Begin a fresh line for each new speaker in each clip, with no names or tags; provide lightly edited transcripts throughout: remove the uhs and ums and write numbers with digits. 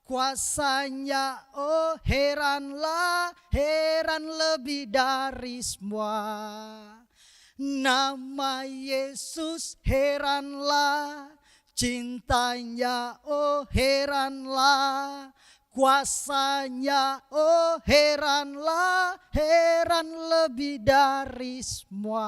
Kuasanya, oh heranlah, heran lebih dari semua. Nama Yesus heranlah, cintanya, oh heranlah. Kuasanya, oh heranlah, heran lebih dari semua.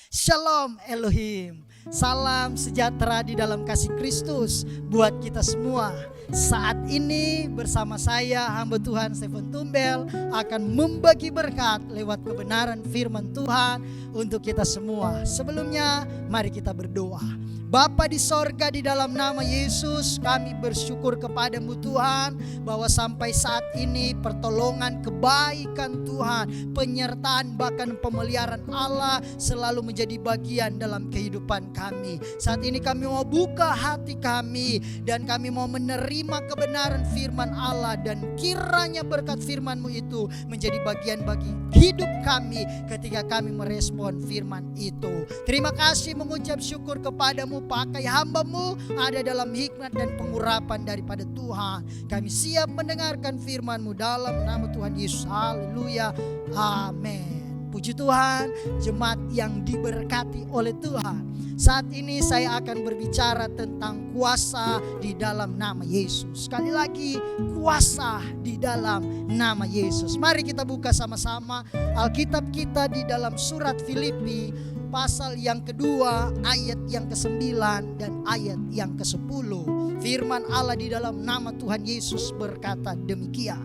Shalom Elohim. Salam sejahtera di dalam kasih Kristus buat kita semua. Saat ini bersama saya hamba Tuhan Stephen Tumbel akan membagi berkat lewat kebenaran firman Tuhan untuk kita semua. Sebelumnya mari kita berdoa. Bapa di sorga, di dalam nama Yesus kami bersyukur kepadamu Tuhan, bahwa sampai saat ini pertolongan, kebaikan Tuhan, penyertaan bahkan pemeliharaan Allah selalu menjadi bagian dalam kehidupan kami. Saat ini kami mau buka hati kami dan kami mau menerima kebenaran firman Allah, dan kiranya berkat firman-Mu itu menjadi bagian bagi hidup kami ketika kami merespon firman itu. Terima kasih, mengucap syukur kepadamu. Pakai hamba-Mu ada dalam hikmat dan pengurapan daripada Tuhan. Kami siap mendengarkan firman-Mu dalam nama Tuhan Yesus. Haleluya. Amin. Puji Tuhan, jemaat yang diberkati oleh Tuhan. Saat ini saya akan berbicara tentang kuasa di dalam nama Yesus. Sekali lagi, kuasa di dalam nama Yesus. Mari kita buka sama-sama Alkitab kita di dalam surat Filipi pasal yang kedua, ayat yang ke-9 dan ayat yang ke-10. Firman Allah di dalam nama Tuhan Yesus berkata demikian.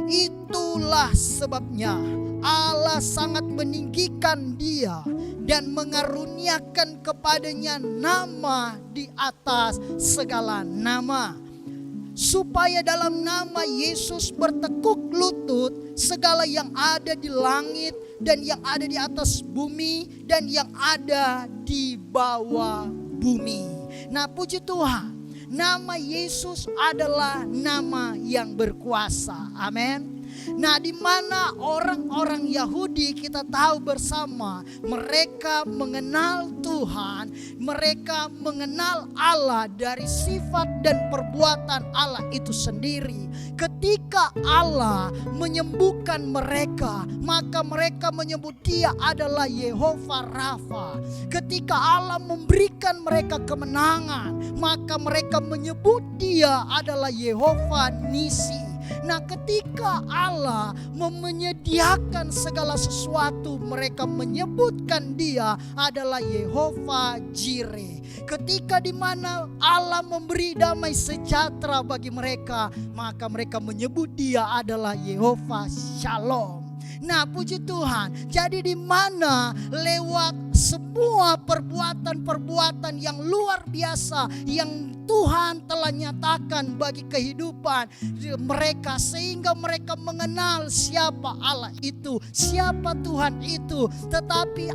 Itulah sebabnya Allah sangat meninggikan dia dan mengaruniakan kepadanya nama di atas segala nama, supaya dalam nama Yesus bertekuk lutut segala yang ada di langit dan yang ada di atas bumi dan yang ada di bawah bumi. Nah, puji Tuhan, nama Yesus adalah nama yang berkuasa. Amin. Nah, di mana orang-orang Yahudi kita tahu bersama, mereka mengenal Tuhan, mereka mengenal Allah dari sifat dan perbuatan Allah itu sendiri. Ketika Allah menyembuhkan mereka, maka mereka menyebut Dia adalah Yehova Rafa. Ketika Allah memberikan mereka kemenangan, maka mereka menyebut Dia adalah Yehova Nisi. Nah, ketika Allah menyediakan segala sesuatu, mereka menyebutkan Dia adalah Yehova Jireh. Ketika di mana Allah memberi damai sejahtera bagi mereka, maka mereka menyebut Dia adalah Yehova Shalom. Nah, puji Tuhan. Jadi di mana lewat semua perbuatan-perbuatan yang luar biasa yang Tuhan telah nyatakan bagi kehidupan mereka, sehingga mereka mengenal siapa Allah itu, siapa Tuhan itu. Tetapi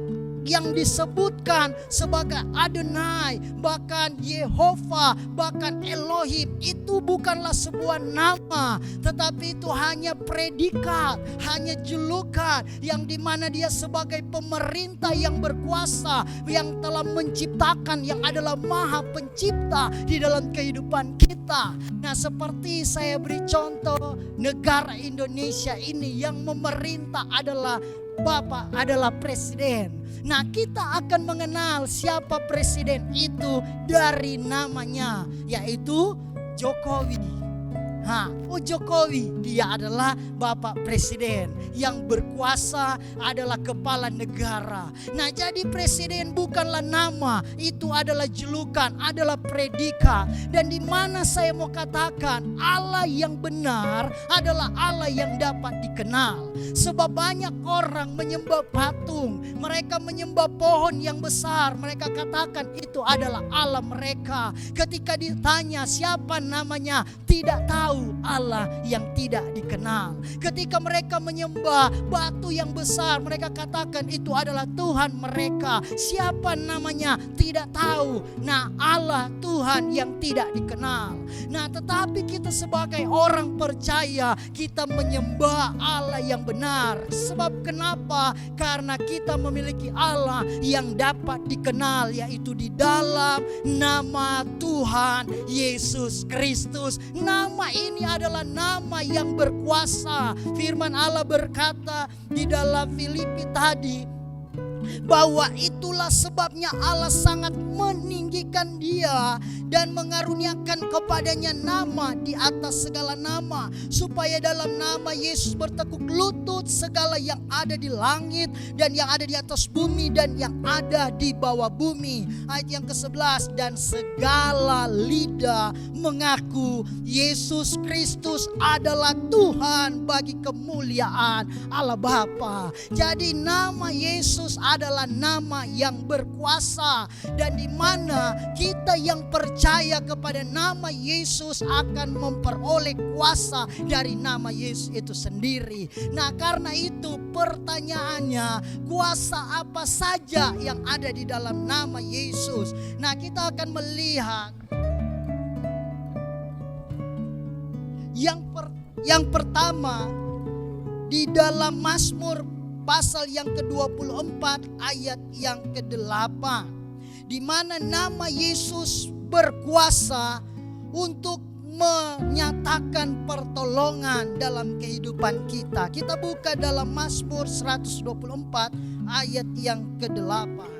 yang disebutkan sebagai Adonai, bahkan Yehova, bahkan Elohim, itu bukanlah sebuah nama, tetapi itu hanya predikat, hanya julukan yang dimana Dia sebagai pemerintah yang berkuasa, yang telah menciptakan, yang adalah Maha Pencipta di dalam kehidupan kita. Nah, seperti saya beri contoh negara Indonesia ini, yang memerintah adalah Bapak, adalah presiden. Nah, kita akan mengenal siapa presiden itu dari namanya, yaitu Jokowi. Jokowi, dia adalah Bapak Presiden yang berkuasa, adalah kepala negara. Nah, jadi presiden bukanlah nama, itu adalah julukan, adalah predikat. Dan di mana saya mau katakan Allah yang benar adalah Allah yang dapat dikenal. Sebab banyak orang menyembah patung, mereka menyembah pohon yang besar, mereka katakan itu adalah Allah mereka. Ketika ditanya siapa namanya, tidak tahu. tahu Allah yang tidak dikenal. Ketika mereka menyembah batu yang besar, mereka katakan itu adalah Tuhan mereka. Siapa namanya? Tidak tahu. Nah, Allah Tuhan yang tidak dikenal. Nah, tetapi kita sebagai orang percaya, kita menyembah Allah yang benar. Sebab kenapa? Karena kita memiliki Allah yang dapat dikenal, yaitu di dalam nama Tuhan Yesus Kristus. Nama ini adalah nama yang berkuasa. Firman Allah berkata di dalam Filipi tadi, bahwa itulah sebabnya Allah sangat meninggikan dia dan mengaruniakan kepadanya nama di atas segala nama, supaya dalam nama Yesus bertekuk lutut segala yang ada di langit dan yang ada di atas bumi dan yang ada di bawah bumi. Ayat yang ke-11, dan segala lidah mengaku Yesus Kristus adalah Tuhan bagi kemuliaan Allah Bapa. Jadi nama Yesus adalah nama yang berkuasa, dan di mana kita yang percaya kepada nama Yesus akan memperoleh kuasa dari nama Yesus itu sendiri. Nah, karena itu pertanyaannya, kuasa apa saja yang ada di dalam nama Yesus? Nah, kita akan melihat yang pertama di dalam Mazmur pasal yang ke-24 ayat yang ke-8, di mana nama Yesus berkuasa untuk menyatakan pertolongan dalam kehidupan kita. Kita buka dalam Mazmur 124 ayat yang ke-8.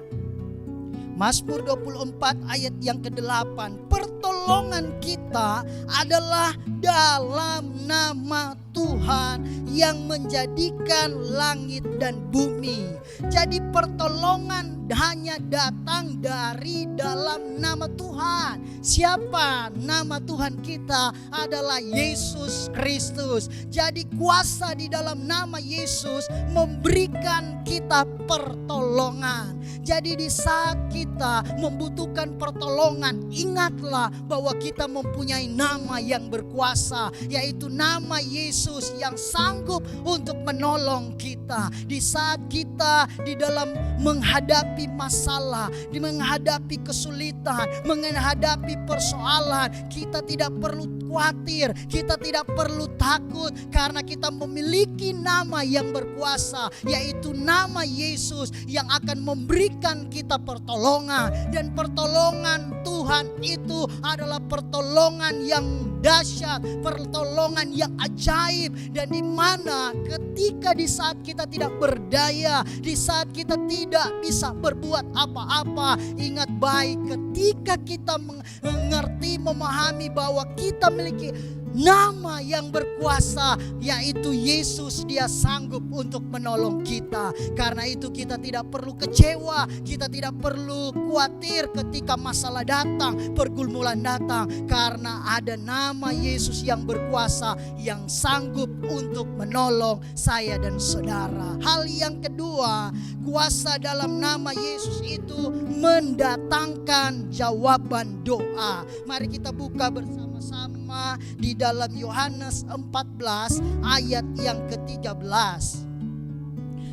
Mazmur 24 ayat yang ke-8. Pertolongan kita adalah dalam nama Tuhan yang menjadikan langit dan bumi. Jadi pertolongan hanya datang dari dalam nama Tuhan. Siapa nama Tuhan kita? Adalah Yesus Kristus. Jadi kuasa di dalam nama Yesus memberikan kita pertolongan. Jadi di saat kita membutuhkan pertolongan, ingatlah bahwa kita mempunyai nama yang berkuasa, yaitu nama Yesus yang sanggup untuk menolong kita. Di saat kita di dalam menghadapi masalah, di menghadapi kesulitan, menghadapi persoalan, kita tidak perlu khawatir, kita tidak perlu takut, karena kita memiliki nama yang berkuasa, yaitu nama Yesus yang akan memberikan kita pertolongan. Dan pertolongan Tuhan itu adalah pertolongan yang dahsyat, pertolongan yang ajaib, dan di mana ketika di saat kita tidak berdaya, di saat kita tidak bisa berbuat apa-apa, ingat baik, ketika kita mengerti, memahami bahwa kita memiliki nama yang berkuasa, yaitu Yesus, dia sanggup untuk menolong kita. Karena itu kita tidak perlu kecewa, kita tidak perlu khawatir ketika masalah datang, pergumulan datang, karena ada nama Yesus yang berkuasa, yang sanggup untuk menolong saya dan saudara. Hal yang kedua, kuasa dalam nama Yesus itu mendatangkan jawaban doa. Mari kita buka bersama-sama di dalam Yohanes 14 ayat yang ke-13.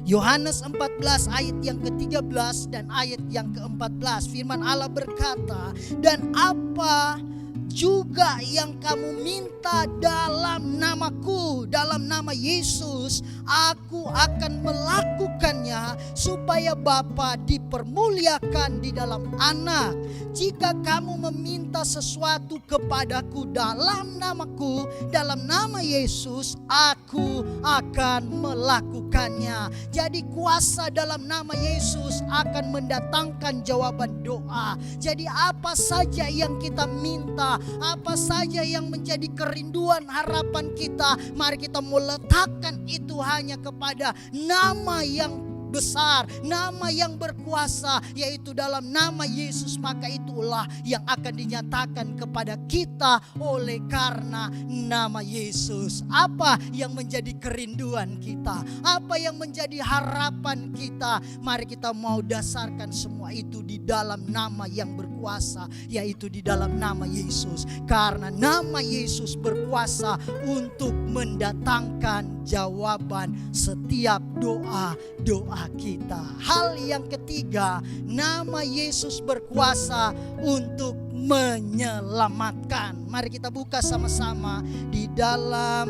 Yohanes 14 ayat yang ke-13 dan ayat yang ke-14. Firman Allah berkata, dan apa juga yang kamu minta dalam namaku, dalam nama Yesus, aku akan melakukannya, supaya Bapa dipermuliakan di dalam Anak. Jika kamu meminta sesuatu kepadaku dalam namaku, dalam nama Yesus, aku akan melakukannya. Jadi kuasa dalam nama Yesus akan mendatangkan jawaban doa. Jadi apa saja yang kita minta, apa saja yang menjadi kerinduan harapan kita, mari kita meletakkan itu hanya kepada nama yang besar, nama yang berkuasa, yaitu dalam nama Yesus. Maka itulah yang akan dinyatakan kepada kita oleh karena nama Yesus. Apa yang menjadi kerinduan kita? Apa yang menjadi harapan kita? Mari kita mau dasarkan semua itu di dalam nama yang berkuasa, yaitu di dalam nama Yesus. Karena nama Yesus berkuasa untuk mendatangkan jawaban setiap doa-doa kita. Hal yang ketiga, nama Yesus berkuasa untuk menyelamatkan. Mari kita buka sama-sama di dalam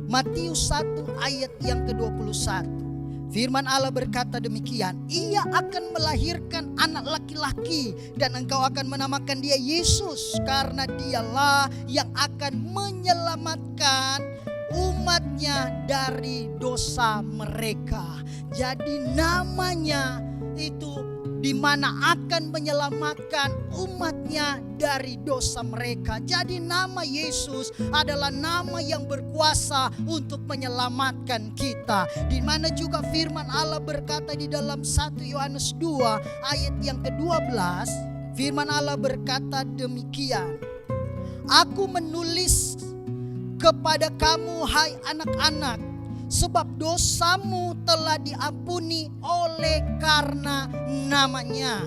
Matius 1 ayat yang ke-21. Firman Allah berkata demikian, ia akan melahirkan anak laki-laki dan engkau akan menamakan dia Yesus, karena dialah yang akan menyelamatkan umatnya dari dosa mereka. Jadi namanya itu di mana akan menyelamatkan umatnya dari dosa mereka. Jadi nama Yesus adalah nama yang berkuasa untuk menyelamatkan kita. Di mana juga firman Allah berkata di dalam 1 Yohanes 2 ayat yang ke-12, firman Allah berkata demikian, aku menulis kepada kamu hai anak-anak, sebab dosamu telah diampuni oleh karena namanya.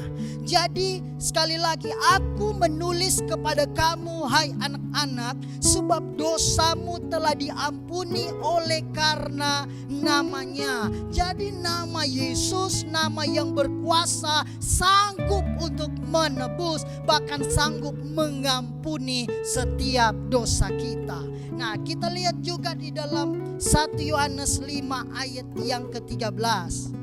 Jadi sekali lagi, aku menulis kepada kamu hai anak-anak, sebab dosamu telah diampuni oleh karena namanya. Jadi nama Yesus, nama yang berkuasa, sanggup untuk menebus, bahkan sanggup mengampuni setiap dosa kita. Nah, kita lihat juga di dalam 1 Yohanes 5 ayat yang ke-13.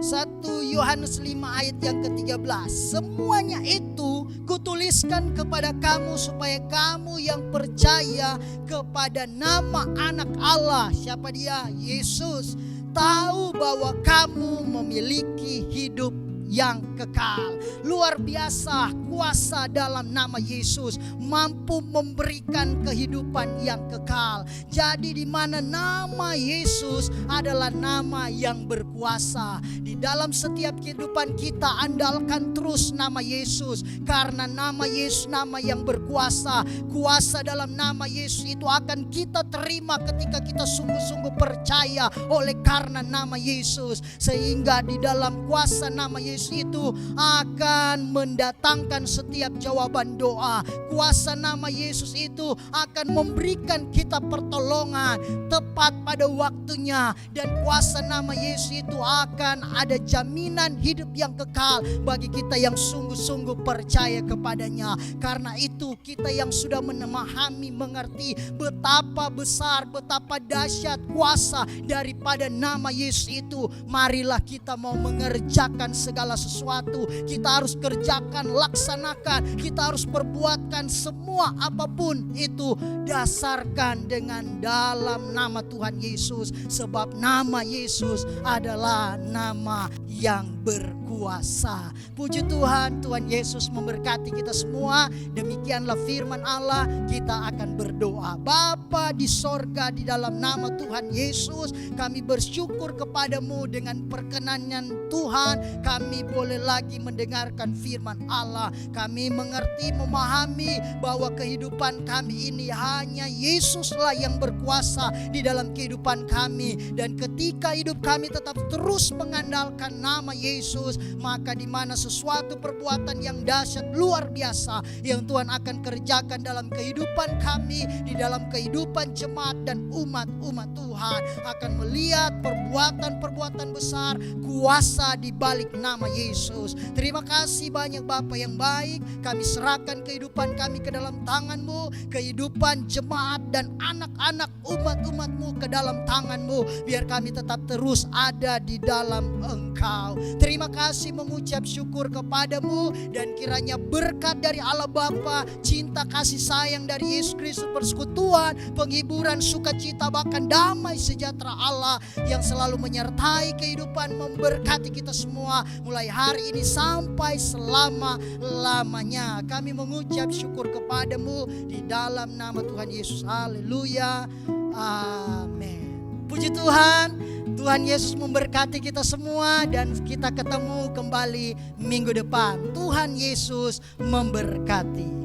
1 Yohanes 5 ayat yang ke-13. Semuanya itu kutuliskan kepada kamu supaya kamu yang percaya kepada nama anak Allah, siapa dia? Yesus, tahu bahwa kamu memiliki hidup yang kekal. Luar biasa kuasa dalam nama Yesus, mampu memberikan kehidupan yang kekal. Jadi di mana nama Yesus adalah nama yang berkuasa. Di dalam setiap kehidupan kita, andalkan terus nama Yesus, karena nama Yesus nama yang berkuasa. Kuasa dalam nama Yesus itu akan kita terima ketika kita sungguh-sungguh percaya oleh karena nama Yesus. Sehingga di dalam kuasa nama Yesus itu akan mendatangkan setiap jawaban doa. Kuasa nama Yesus itu akan memberikan kita pertolongan tepat pada waktunya. Dan kuasa nama Yesus itu akan ada jaminan hidup yang kekal bagi kita yang sungguh-sungguh percaya kepadanya. Karena itu kita yang sudah memahami, mengerti betapa besar, betapa dahsyat kuasa daripada nama Yesus itu, marilah kita mau mengerjakan segala sesuatu. Kita harus kerjakan, laksanakan, kita harus perbuatkan semua apapun itu dasarkan dengan dalam nama Tuhan Yesus. Sebab nama Yesus adalah nama yang berkuasa. Puji Tuhan, Tuhan Yesus memberkati kita semua. Demikianlah firman Allah, kita akan berdoa. Bapa di sorga, di dalam nama Tuhan Yesus, kami bersyukur kepadamu dengan perkenanan Tuhan. Kami boleh lagi mendengarkan firman Allah. Kami mengerti, memahami bahwa kehidupan kami ini hanya Yesuslah yang berkuasa di dalam kehidupan kami. Dan ketika hidup kami tetap terus mengandalkan nama Yesus, maka di mana sesuatu perbuatan yang dahsyat luar biasa yang Tuhan akan kerjakan dalam kehidupan kami, di dalam kehidupan jemaat dan umat-umat Tuhan, akan melihat perbuatan-perbuatan besar, kuasa di balik nama Yesus. Terima kasih banyak Bapa yang baik. Kami serahkan kehidupan kami ke dalam tangan-Mu, kehidupan jemaat dan anak-anak umat-umat-Mu ke dalam tangan-Mu, biar kami tetap terus ada di dalam Engkau. Terima kasih, mengucap syukur kepadamu, dan kiranya berkat dari Allah Bapa, cinta kasih sayang dari Yesus Kristus, persekutuan, penghiburan, sukacita, bahkan damai sejahtera Allah yang selalu menyertai kehidupan, memberkati kita semua mulai hari ini sampai selama-lamanya. Kami mengucap syukur kepadamu di dalam nama Tuhan Yesus. Haleluya. Amin. Puji Tuhan. Tuhan Yesus memberkati kita semua dan kita ketemu kembali minggu depan. Tuhan Yesus memberkati.